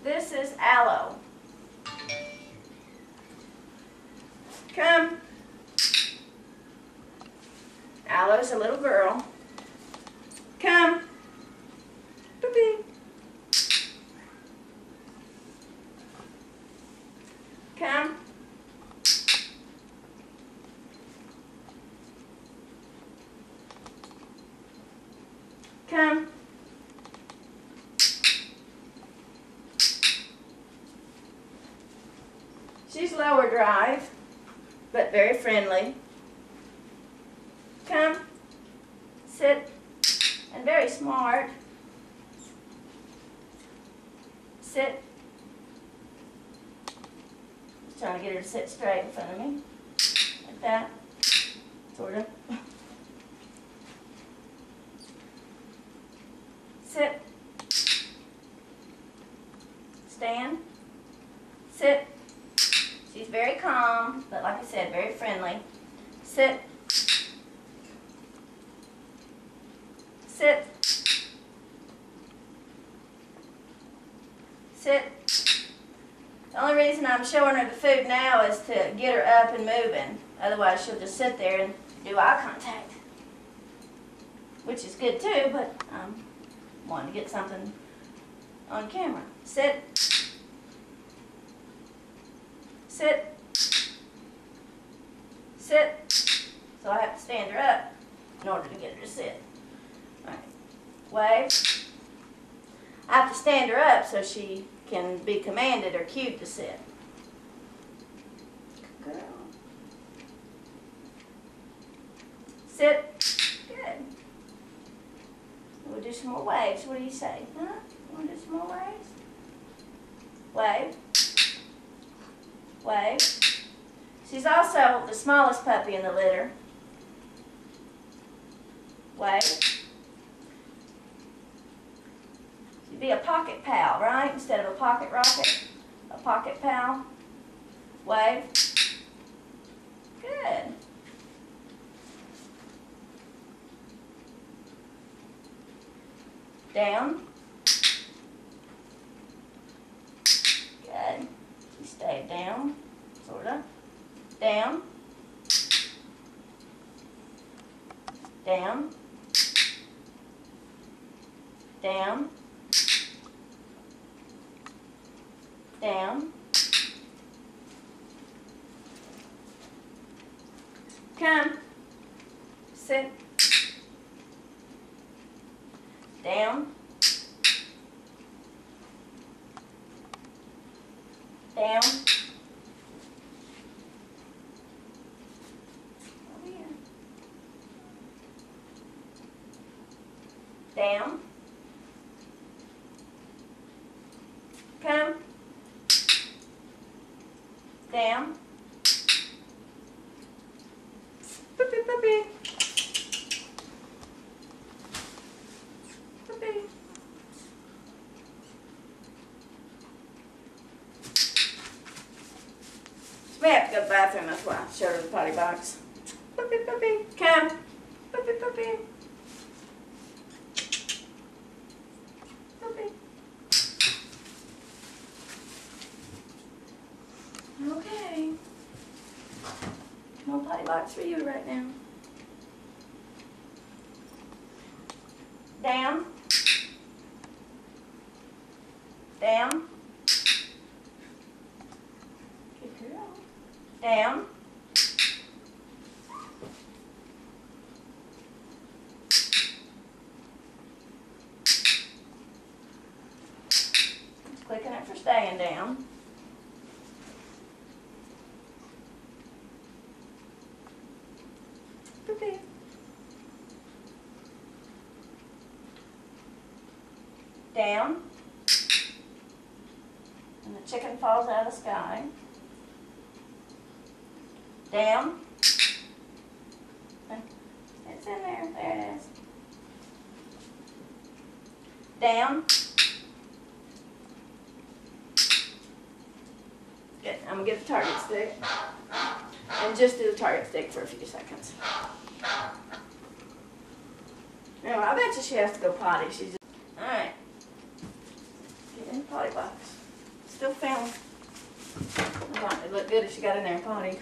This is Aloe. Come. Aloe's a little girl. Come. Boopy. Come. Come. She's lower drive, but very friendly. Come. Sit. And very smart. Sit. Just trying to get her to sit straight in front of me. Like that. Sort of. Sit. Stand. Sit. She's very calm, but like I said, very friendly. Sit. Sit. Sit. The only reason I'm showing her the food now is to get her up and moving. Otherwise, she'll just sit there and do eye contact. Which is good too, but I'm wanting to get something on camera. Sit. Sit. Sit. So I have to stand her up in order to get her to sit. Alright. Wave. I have to stand her up so she can be commanded or cued to sit. Good girl. Sit. Good. We'll do some more waves. What do you say? Huh? Want to do some more waves? Wave. Wave. She's also the smallest puppy in the litter. Wave. She'd be a pocket pal, right? Instead of a pocket rocket. A pocket pal. Wave. Good. Down. Good. She stayed down, sort of. Down. Down. Down. Down. Come. Sit. Down. Down. Over here. Down. Come. Down. Puppy, puppy. Puppy. She may have to go to the bathroom, that's why I showed her the potty box. Puppy, puppy. Come. Puppy, puppy. Puppy. Okay. No potty box for you right now. Down. Down. Good girl. Down. Just clicking it for staying down. Poopy. Down. And the chicken falls out of the sky. Down. It's in there. There it is. Down. Good. I'm going to get the target stick. And just do the target stick for a few seconds. Now, I bet you she has to go potty. She's just... Alright. Get in the potty box. Still feeling. I thought it'd look good if she got in there and potty.